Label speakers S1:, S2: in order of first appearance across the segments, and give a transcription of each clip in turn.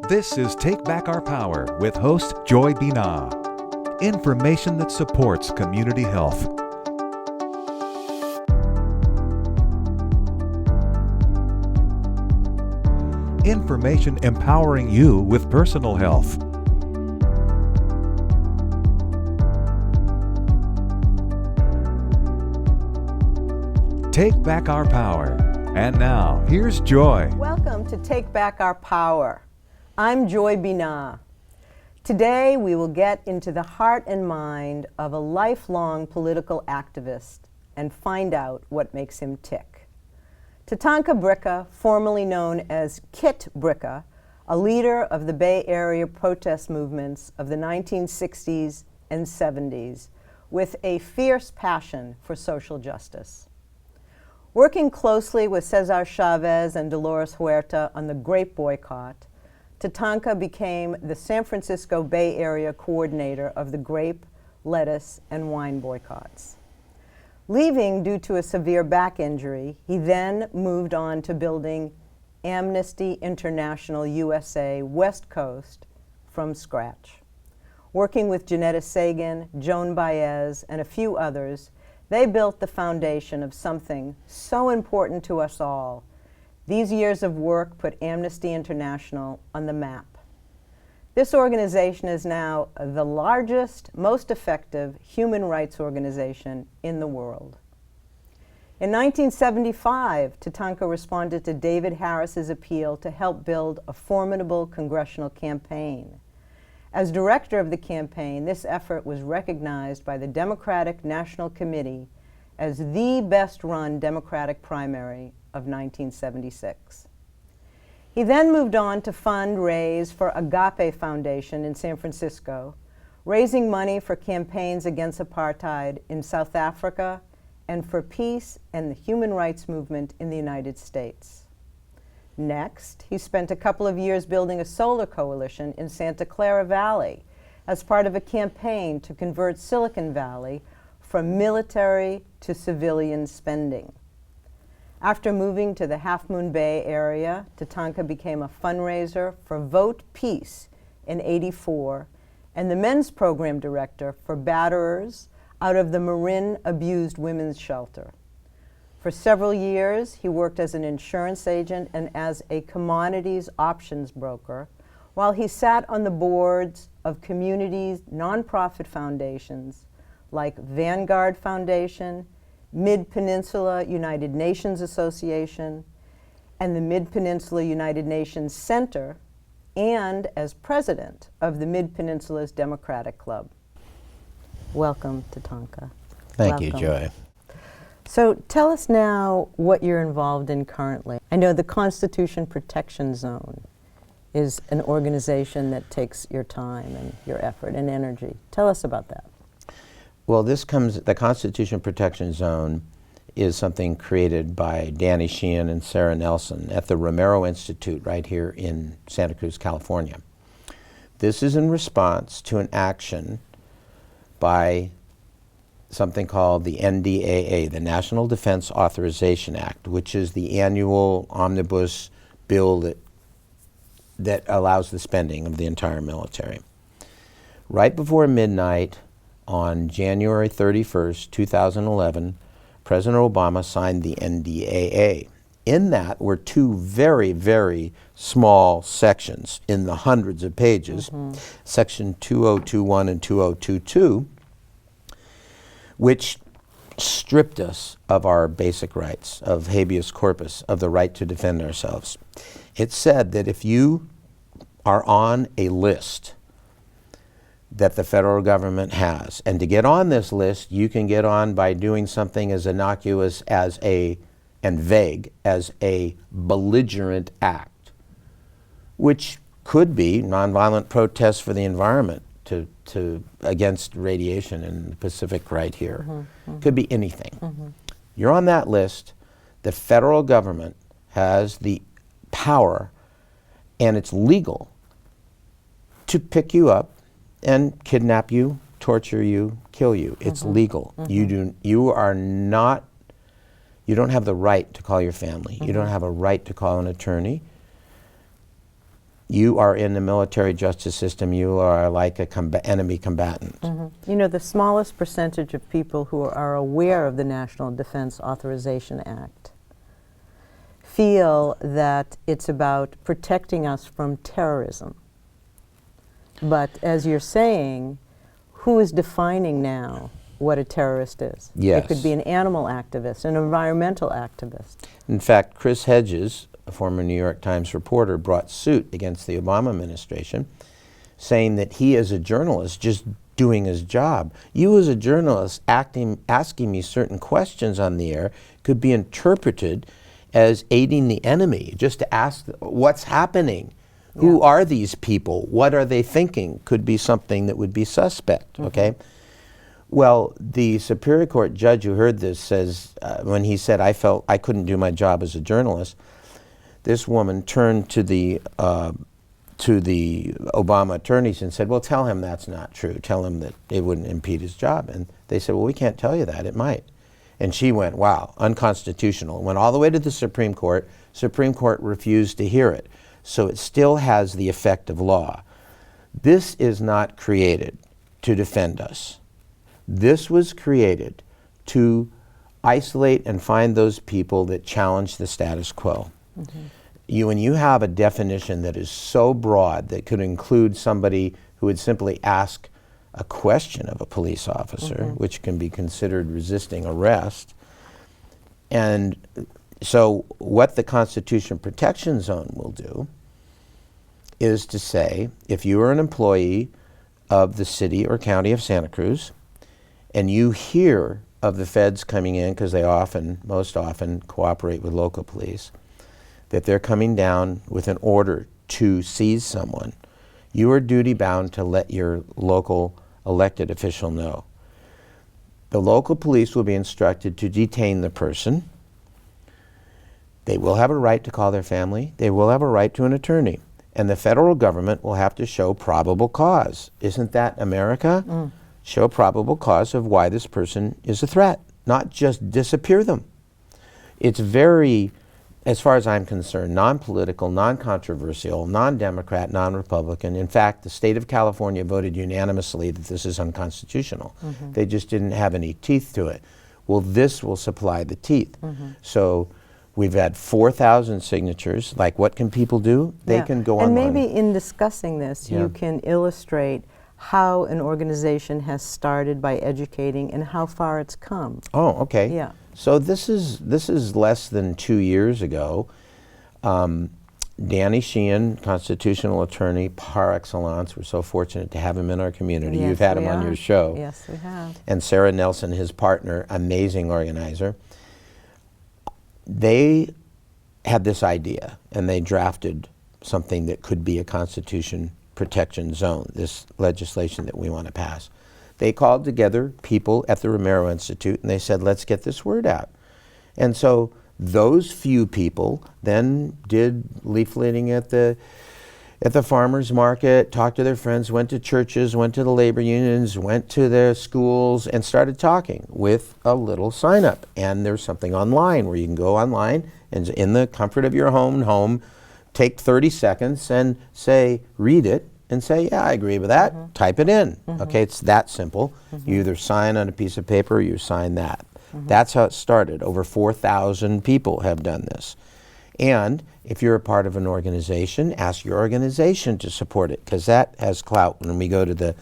S1: This is Take Back Our Power with host Joy Binah. Information that supports community health. Information empowering you with personal health. Take Back Our Power. And now, here's Joy.
S2: Welcome to Take Back Our Power. I'm Joy Binah. Today we will get into the heart and mind of a lifelong political activist and find out what makes him tick. Tatanka Bricca, formerly known as Kit Bricca, a leader of the Bay Area protest movements of the 1960s and 70s, with a fierce passion for social justice. Working closely with Cesar Chavez and Dolores Huerta on the grape boycott, Tatanka became the San Francisco Bay Area coordinator of the grape, lettuce, and wine boycotts. Leaving due to a severe back injury, he then moved on to building Amnesty International USA West Coast from scratch. Working with Janetta Sagan, Joan Baez, and a few others, they built the foundation of something so important to us all. These years of work put Amnesty International on the map. This organization is now the largest, most effective human rights organization in the world. In 1975, Tatanka responded to David Harris's appeal to help build a formidable congressional campaign. As director of the campaign, this effort was recognized by the Democratic National Committee as the best-run Democratic primary of 1976. He then moved on to fundraise for Agape Foundation in San Francisco, raising money for campaigns against apartheid in South Africa and for peace and the human rights movement in the United States. Next, he spent a couple of years building a solar coalition in Santa Clara Valley as part of a campaign to convert Silicon Valley from military to civilian spending. After moving to the Half Moon Bay area, Tatanka became a fundraiser for Vote Peace in '84 and the men's program director for batterers out of the Marin Abused Women's Shelter. For several years, he worked as an insurance agent and as a commodities options broker, while he sat on the boards of communities' nonprofit foundations like Vanguard Foundation, Mid-Peninsula United Nations Association, and the Mid-Peninsula United Nations Center, and as president of the Mid-Peninsula's Democratic Club. Welcome, Tatanka.
S3: Thank you, Joy.
S2: So tell us now what you're involved in currently. I know the Constitution Protection Zone is an organization that takes your time and your effort and energy. Tell us about that.
S3: Well, the Constitution Protection Zone is something created by Danny Sheehan and Sarah Nelson at the Romero Institute right here in Santa Cruz, California. This is in response to an action by something called the NDAA, the National Defense Authorization Act, which is the annual omnibus bill that allows the spending of the entire military. Right before midnight on January 31st, 2011, President Obama signed the NDAA. In that were two very, very small sections in the hundreds of pages, Section 2021 and 2022, which stripped us of our basic rights, of habeas corpus, of the right to defend ourselves. It said that if you are on a list that the federal government has, and to get on this list, you can get on by doing something as innocuous as and vague as a belligerent act, which could be nonviolent protests for the environment against radiation in the Pacific right here. Could be anything. You're on that list. The federal government has the power, and it's legal, to pick you up and kidnap you, torture you, kill you. It's legal. You don't have the right to call your family. You don't have a right to call an attorney. you are in the military justice system, you are like a enemy combatant.
S2: You know, the smallest percentage of people who are aware of the National Defense Authorization Act feel that it's about protecting us from terrorism. But as you're saying, who is defining now what a terrorist is?
S3: Yes.
S2: It could be an animal activist, an environmental activist.
S3: In fact, Chris Hedges, a former New York Times reporter, brought suit against the Obama administration, saying that he, as a journalist, just doing his job. You, as a journalist, asking me certain questions on the air could be interpreted as aiding the enemy. Just to ask, what's happening? Yeah. Who are these people? What are they thinking? Could be something that would be suspect, okay? Well, the Superior Court judge who heard this says, when he said, I felt I couldn't do my job as a journalist, this woman turned to the Obama attorneys and said, well, tell him that's not true. Tell him that it wouldn't impede his job. And they said, well, we can't tell you that. It might. And she went, wow, unconstitutional. Went all the way to the Supreme Court. Supreme Court refused to hear it. So it still has the effect of law. This is not created to defend us. This was created to isolate and find those people that challenge the status quo. When you have a definition that is so broad that could include somebody who would simply ask a question of a police officer, which can be considered resisting arrest. And so what the Constitution Protection Zone will do is to say, if you are an employee of the city or county of Santa Cruz, and you hear of the feds coming in, because they most often cooperate with local police, that they're coming down with an order to seize someone, you are duty bound to let your local elected official know. The local police will be instructed to detain the person. They will have a right to call their family. They will have a right to an attorney. And the federal government will have to show probable cause. Isn't that America? Show probable cause of why this person is a threat, not just disappear them. It's very, as far as I'm concerned, non-political, non-controversial, non-Democrat, non-Republican. In fact, the state of California voted unanimously that this is unconstitutional. They just didn't have any teeth to it. Well, this will supply the teeth. So we've had 4,000 signatures. Like, what can people do? They can go online.
S2: And maybe in discussing this, you can illustrate how an organization has started by educating and how far it's come.
S3: Oh, okay.
S2: Yeah.
S3: So this is less than 2 years ago. Danny Sheehan, constitutional attorney par excellence. We're so fortunate to have him in our community.
S2: Yes,
S3: You've had him
S2: we
S3: on
S2: are.
S3: your show.
S2: Yes, we have.
S3: And Sarah Nelson, his partner, amazing organizer. They had this idea, and they drafted something that could be a Constitution Protection Zone, this legislation that we want to pass. They called together people at the Romero Institute, and they said, let's get this word out. And so those few people then did leafleting at the farmers market, talked to their friends, went to churches, went to the labor unions, went to their schools, and started talking with a little sign up. And there's something online where you can go online and in the comfort of your home, take 30 seconds and say, read it, and say, yeah, I agree with that. Type it in. Okay, it's that simple. You either sign on a piece of paper or you sign that. That's how it started. Over 4,000 people have done this. And if you're a part of an organization, ask your organization to support it, because that has clout when we go to the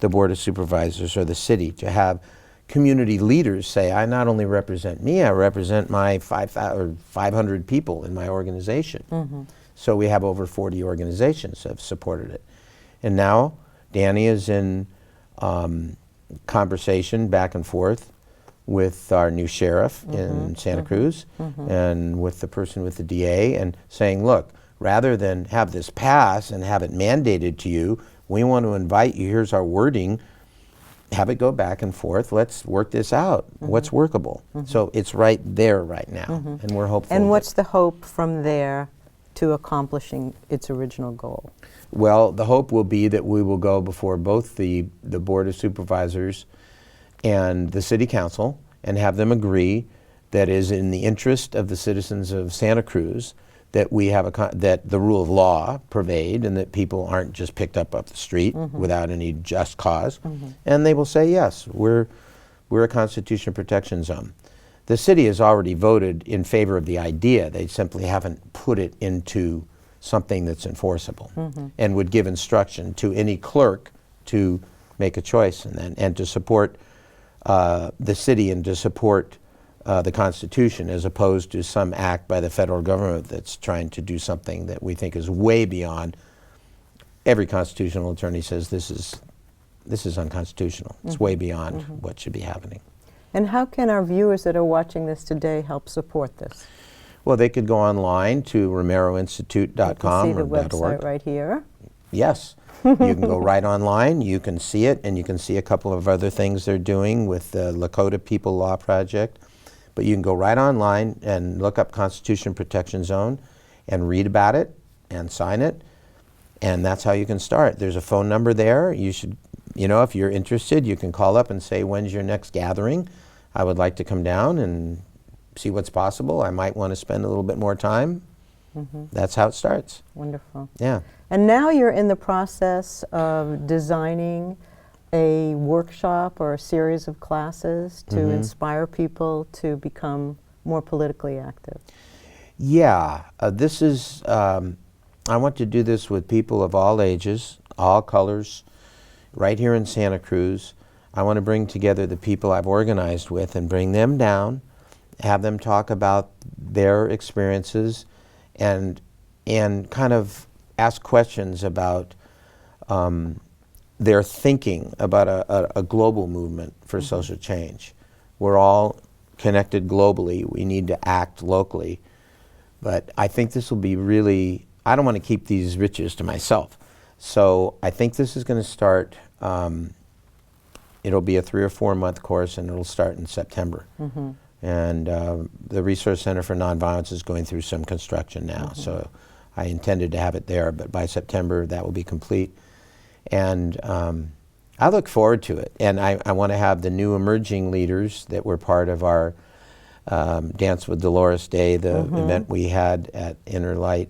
S3: Board of Supervisors or the city, to have community leaders say, I not only represent me, I represent my 500 people in my organization. So we have over 40 organizations that have supported it. And now Danny is in conversation back and forth with our new sheriff in Santa Cruz and with the person with the DA, and saying, look, rather than have this pass and have it mandated to you, we want to invite you, here's our wording, have it go back and forth, let's work this out, what's workable. So it's right there right now, and we're hopeful.
S2: And what's the hope from there to accomplishing its original goal?
S3: Well, the hope will be that we will go before both the Board of Supervisors and the City Council and have them agree that is in the interest of the citizens of Santa Cruz that we have that the rule of law pervade and that people aren't just picked up off the street without any just cause. And they will say, yes, we're a constitutional protection zone. The city has already voted in favor of the idea. They simply haven't put it into something that's enforceable and would give instruction to any clerk to make a choice and to support the city and to support the Constitution, as opposed to some act by the federal government that's trying to do something that we think is way beyond. Every constitutional attorney says this is unconstitutional. It's way beyond what should be happening.
S2: And how can our viewers that are watching this today help support this?
S3: Well, they could go online to romeroinstitute.com
S2: see the
S3: or
S2: website
S3: .org.
S2: right here.
S3: Yes. You can go right online, you can see it, and you can see a couple of other things they're doing with the Lakota People Law Project. But you can go right online and look up Constitution Protection Zone and read about it and sign it, and that's how you can start. There's a phone number there. You should, if you're interested, you can call up and say, when's your next gathering? I would like to come down and see what's possible. I might want to spend a little bit more time. That's how it starts.
S2: Wonderful.
S3: Yeah.
S2: And now you're in the process of designing a workshop or a series of classes to inspire people to become more politically active.
S3: Yeah. This is, I want to do this with people of all ages, all colors, right here in Santa Cruz. I want to bring together the people I've organized with and bring them down, have them talk about their experiences, and kind of ask questions about their thinking about a global movement for social change. We're all connected globally. We need to act locally. But I think this will be really, I don't want to keep these riches to myself. So I think this is going to start, it'll be a 3 or 4 month course, and it'll start in September. And the Resource Center for Nonviolence is going through some construction now. So I intended to have it there, but by September that will be complete. And I look forward to it. And I want to have the new emerging leaders that were part of our Dance with Dolores Day, the event we had at Inner Light,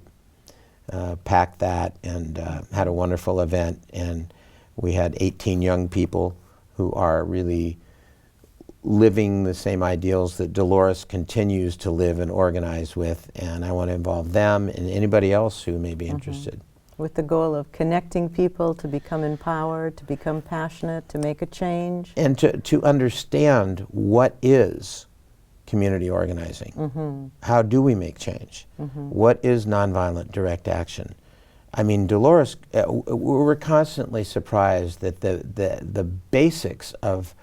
S3: packed that and had a wonderful event. And we had 18 young people who are really living the same ideals that Dolores continues to live and organize with. And I want to involve them and anybody else who may be interested.
S2: With the goal of connecting people to become empowered, to become passionate, to make a change.
S3: And to understand what is community organizing. How do we make change? What is nonviolent direct action? I mean, Dolores, we're constantly surprised that the basics of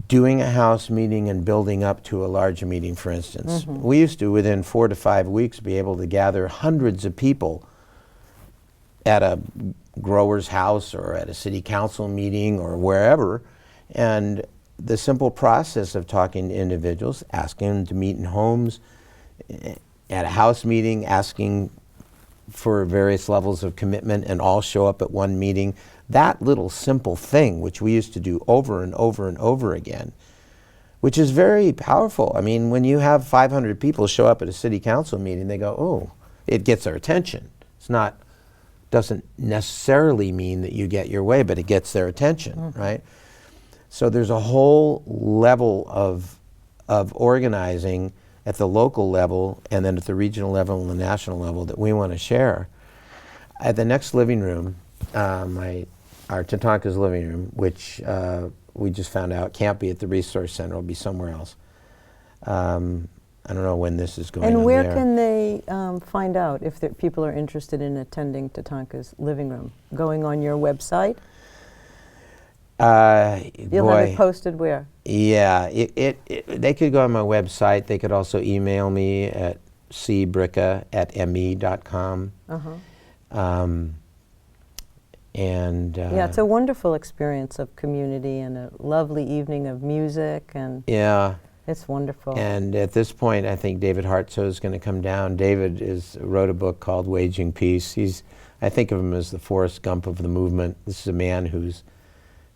S3: doing a house meeting and building up to a larger meeting, for instance. We used to, within 4 to 5 weeks, be able to gather hundreds of people at a grower's house or at a city council meeting or wherever. And the simple process of talking to individuals, asking them to meet in homes, at a house meeting, asking for various levels of commitment and all show up at one meeting, that little simple thing, which we used to do over and over and over again, which is very powerful. I mean, when you have 500 people show up at a city council meeting, they go, oh, it gets their attention. It's not, doesn't necessarily mean that you get your way, but it gets their attention, right? So there's a whole level of organizing at the local level and then at the regional level and the national level that we want to share. At the next living room, our Tatankas living room, which we just found out can't be at the Resource Center, it'll be somewhere else. I don't know when this is going on.
S2: And where can they find out if people are interested in attending Tatanka's living room? Going on your website? You'll have it posted where?
S3: Yeah, they could go on my website. They could also email me at cbricca@me.com.
S2: Yeah, it's a wonderful experience of community and a lovely evening of music, and
S3: yeah,
S2: it's wonderful.
S3: And at this point, I think David Hartsoe is going to come down. David wrote a book called Waging Peace. I think of him as the Forrest Gump of the movement. This is a man who's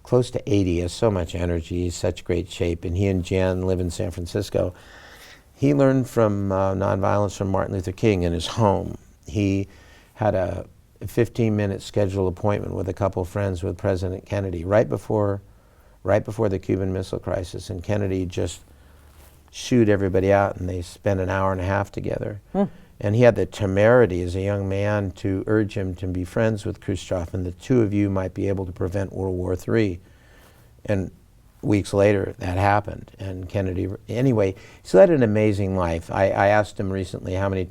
S3: close to 80, has so much energy, he's such great shape, and he and Jen live in San Francisco. He learned from nonviolence from Martin Luther King in his home. He had a 15-minute scheduled appointment with a couple of friends with President Kennedy right before the Cuban Missile Crisis, and Kennedy just shooed everybody out, and they spent an hour and a half together. And he had the temerity as a young man to urge him to be friends with Khrushchev, and the two of you might be able to prevent World War III. And weeks later, that happened, and Kennedy, anyway, he's led an amazing life. I asked him recently, how many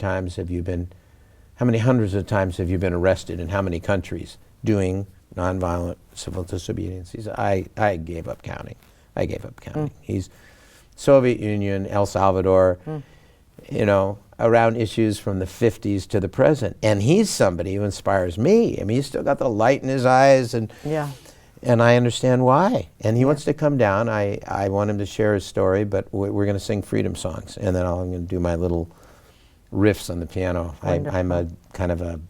S3: hundreds of times have you been arrested in how many countries doing nonviolent civil disobedience? He said, I gave up counting. He's Soviet Union, El Salvador, around issues from the 50s to the present. And he's somebody who inspires me. I mean, he's still got the light in his eyes, and I understand why. And he wants to come down. I want him to share his story, but we're going to sing freedom songs, and then I'm going to do my little riffs on the piano. I'm a kind of a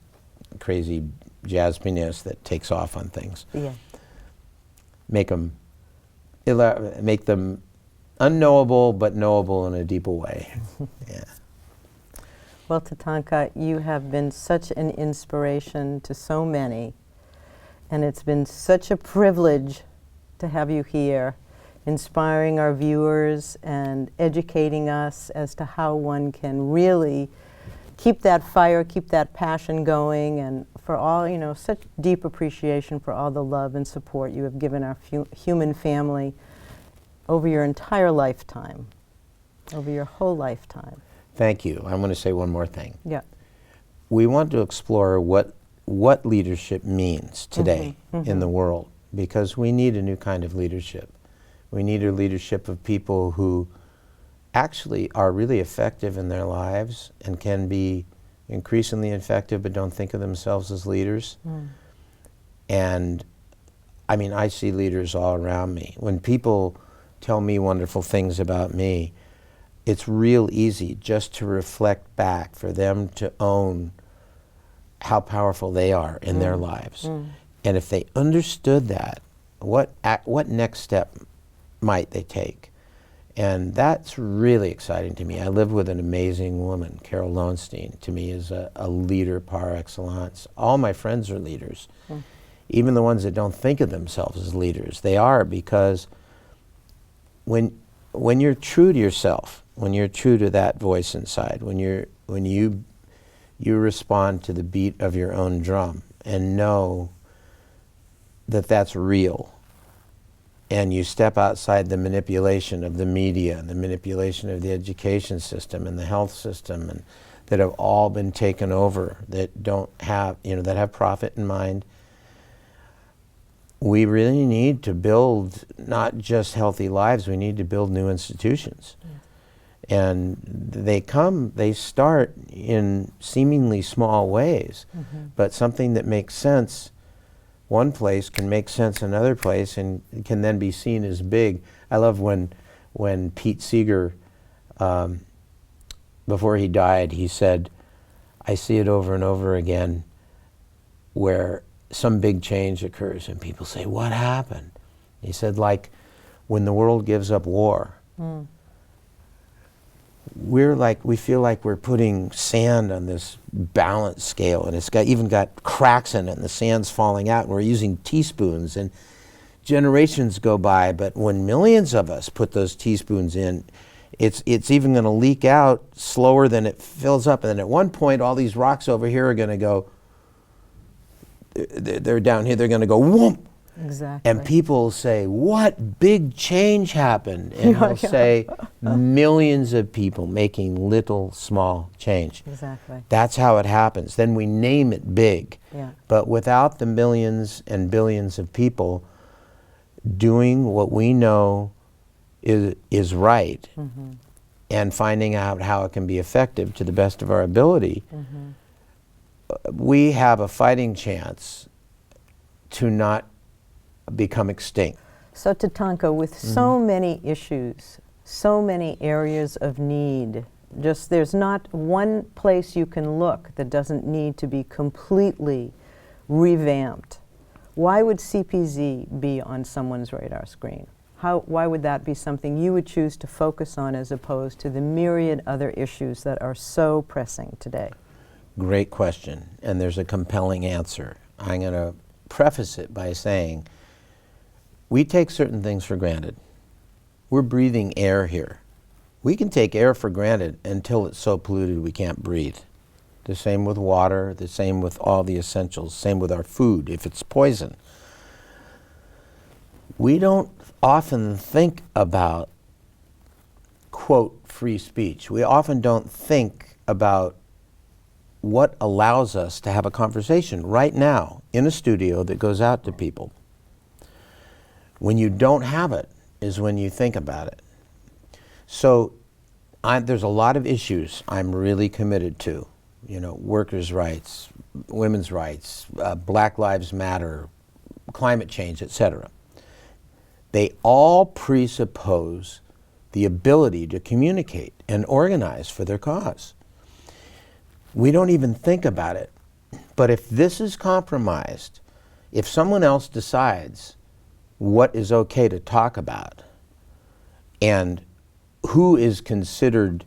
S3: crazy jazz pianist that takes off on things.
S2: Yeah.
S3: Make them unknowable but knowable in a deeper way. Yeah.
S2: Well, Tatanka, you have been such an inspiration to so many, and it's been such a privilege to have you here, inspiring our viewers and educating us as to how one can really keep that fire, keep that passion going, and for all, such deep appreciation for all the love and support you have given our human family over your entire lifetime, over your whole lifetime.
S3: Thank you. I'm going to say one more thing.
S2: Yeah.
S3: We want to explore what leadership means today in the world, because we need a new kind of leadership. We need a leadership of people who actually are really effective in their lives and can be increasingly effective but don't think of themselves as leaders. And I mean, I see leaders all around me. When people tell me wonderful things about me, it's real easy just to reflect back, for them to own how powerful they are in their lives. And if they understood that, what next step might they take? And that's really exciting to me. I live with an amazing woman, Carol Lowenstein, to me is a leader par excellence. All my friends are leaders. Even the ones that don't think of themselves as leaders, they are, because when you're true to yourself, when you're true to that voice inside, when you respond to the beat of your own drum and know that that's real, and you step outside the manipulation of the media and the manipulation of the education system and the health system, and that have all been taken over, that don't have, that have profit in mind, we really need to build not just healthy lives, we need to build new institutions. And they start in seemingly small ways, but something that makes sense one place can make sense another place and can then be seen as big. I love when Pete Seeger, before he died, he said, I see it over and over again where some big change occurs and people say, what happened? He said, like when the world gives up war, we feel like we're putting sand on this balance scale, and it's even got cracks in it, and the sand's falling out, and we're using teaspoons, and generations go by, but when millions of us put those teaspoons in, it's even going to leak out slower than it fills up, and then at one point all these rocks over here are going to go, they're down here, they're going to go whoomp.
S2: Exactly.
S3: And people say, what big change happened? And they'll say, millions of people making little, small change.
S2: Exactly.
S3: That's how it happens. Then we name it big.
S2: Yeah.
S3: But without the millions and billions of people doing what we know is right, and finding out how it can be effective to the best of our ability, we have a fighting chance to not become extinct.
S2: So Tatanka, with so many issues, so many areas of need, there's not one place you can look that doesn't need to be completely revamped. Why would CPZ be on someone's radar screen? Why would that be something you would choose to focus on as opposed to the myriad other issues that are so pressing today?
S3: Great question, and there's a compelling answer. I'm going to preface it by saying we take certain things for granted. We're breathing air here. We can take air for granted until it's so polluted we can't breathe. The same with water, the same with all the essentials, same with our food if it's poison. We don't often think about, quote, free speech. We often don't think about what allows us to have a conversation right now in a studio that goes out to people. When you don't have it is when you think about it. So there's a lot of issues I'm really committed to. You know, workers' rights, women's rights, Black Lives Matter, climate change, etc. They all presuppose the ability to communicate and organize for their cause. We don't even think about it. But if this is compromised, if someone else decides what is okay to talk about and who is considered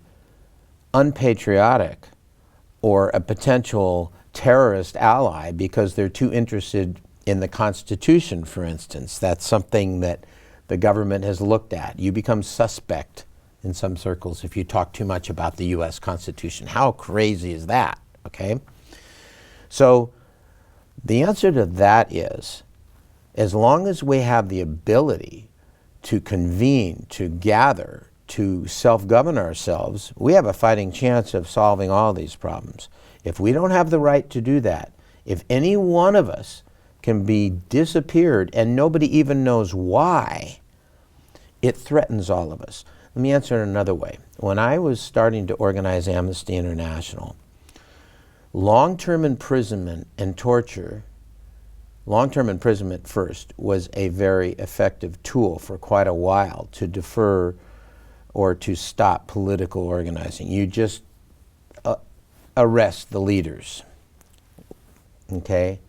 S3: unpatriotic or a potential terrorist ally because they're too interested in the Constitution, for instance, that's something that the government has looked at. You become suspect in some circles if you talk too much about the U.S. Constitution. How crazy is that, okay? So the answer to that is, as long as we have the ability to convene, to gather, to self-govern ourselves, we have a fighting chance of solving all these problems. If we don't have the right to do that, if any one of us can be disappeared and nobody even knows why, it threatens all of us. Let me answer it another way. When I was starting to organize Amnesty International, long-term imprisonment and torture, long-term imprisonment first, was a very effective tool for quite a while to defer or to stop political organizing. You just arrest the leaders, okay?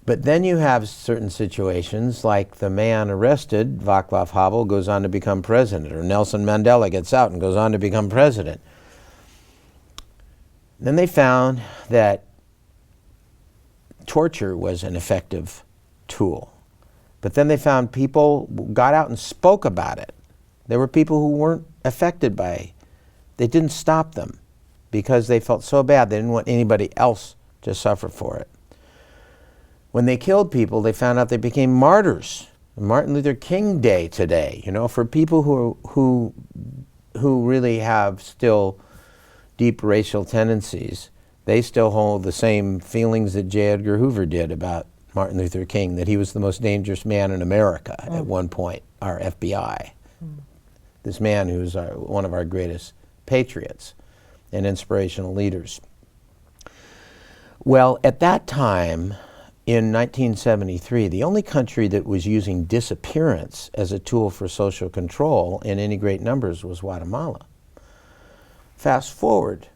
S3: But then you have certain situations like the man arrested, Václav Havel, goes on to become president, or Nelson Mandela gets out and goes on to become president. Then they found that torture was an effective tool. But then they found people got out and spoke about it. There were people who weren't affected by it. They didn't stop them because they felt so bad they didn't want anybody else to suffer for it. When they killed people, they found out they became martyrs. Martin Luther King Day today, you know, for people who really have still deep racial tendencies, they still hold the same feelings that J. Edgar Hoover did about Martin Luther King, that he was the most dangerous man in America at one point, our FBI. This man who's one of our greatest patriots and inspirational leaders. Well, at that time, in 1973, the only country that was using disappearance as a tool for social control in any great numbers was Guatemala. Fast forward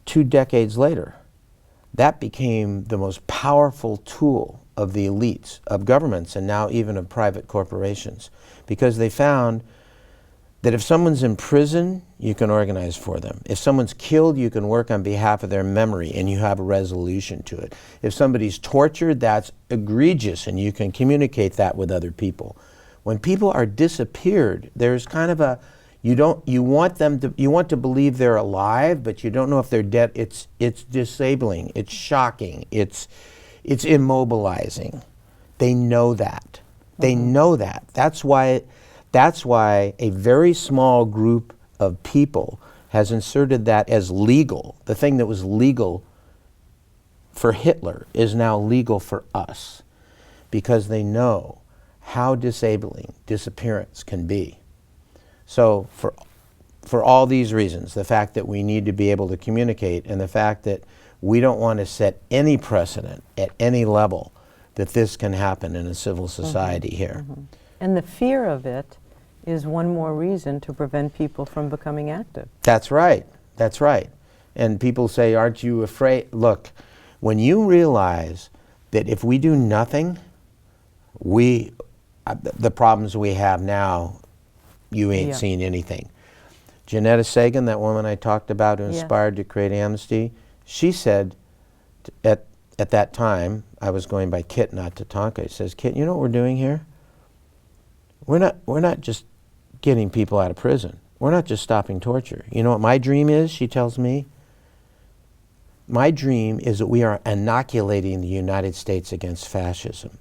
S3: 2 decades later, that became the most powerful tool of the elites, of governments, and now even of private corporations, because they found that if someone's in prison, you can organize for them. If someone's killed, you can work on behalf of their memory and you have a resolution to it. If somebody's tortured, that's egregious and you can communicate that with other people. When people are disappeared, there's kind of a, you want to believe they're alive, but you don't know if they're dead. It's disabling, it's shocking, it's immobilizing. They know that. They know that. That's why a very small group of people has inserted that as legal. The thing that was legal for Hitler is now legal for us, because they know how disabling disappearance can be. So for all these reasons, the fact that we need to be able to communicate and the fact that we don't want to set any precedent at any level that this can happen in a civil society here.
S2: And the fear of it is one more reason to prevent people from becoming active.
S3: That's right. That's right. And people say, aren't you afraid? Look, when you realize that if we do nothing, we the problems we have now, you ain't
S2: Yeah.
S3: seen anything. Janetta Sagan, that woman I talked about who
S2: Yes.
S3: inspired to create Amnesty, she said at that time, I was going by Kit, not Tatanka. He says, Kit, you know what we're doing here? We're not just getting people out of prison. We're not just stopping torture. You know what my dream is, she tells me? My dream is that we are inoculating the United States against fascism.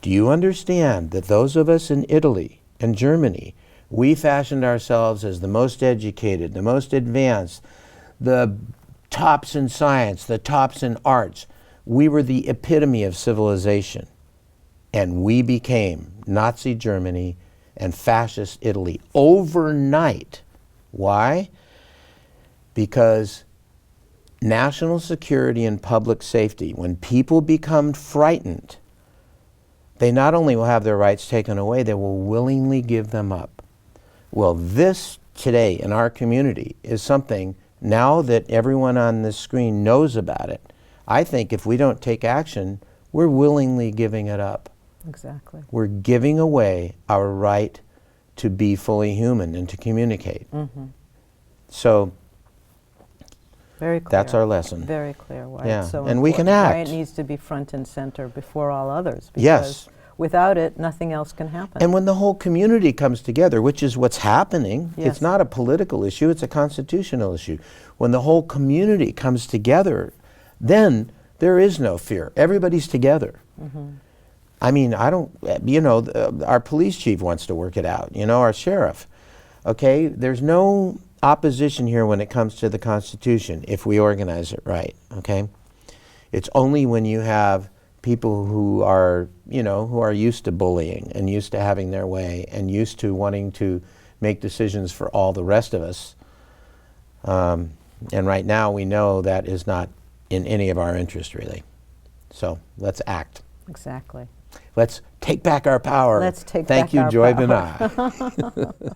S3: Do you understand that those of us in Italy and Germany, we fashioned ourselves as the most educated, the most advanced, the tops in science, the tops in arts. We were the epitome of civilization. And we became Nazi Germany and fascist Italy overnight. Why? Because national security and public safety, when people become frightened, they not only will have their rights taken away, they will willingly give them up. Well, this today in our community is something, now that everyone on this screen knows about it, I think if we don't take action, we're willingly giving it up.
S2: Exactly.
S3: We're giving away our right to be fully human and to communicate.
S2: Mm-hmm.
S3: So
S2: Very clear.
S3: that's our lesson.
S2: Very clear. Why
S3: Yeah,
S2: it's so
S3: and we can
S2: important, Why
S3: act.
S2: it needs to be front and center before all others. Because
S3: Yes.
S2: without it, nothing else can happen.
S3: And when the whole community comes together, which is what's happening,
S2: Yes.
S3: it's not a political issue, it's a constitutional issue. When the whole community comes together, then there is no fear. Everybody's together.
S2: Mm-hmm.
S3: I mean, I don't, you know, our police chief wants to work it out, you know, our sheriff. Okay, there's no opposition here when it comes to the Constitution if we organize it right, okay? It's only when you have people who are, you know, who are used to bullying and used to having their way and used to wanting to make decisions for all the rest of us. And right now we know that is not in any of our interest, really. So let's act.
S2: Exactly.
S3: Let's take back our power.
S2: Let's take
S3: Thank
S2: back
S3: you,
S2: our
S3: Joy
S2: power.
S3: Binah.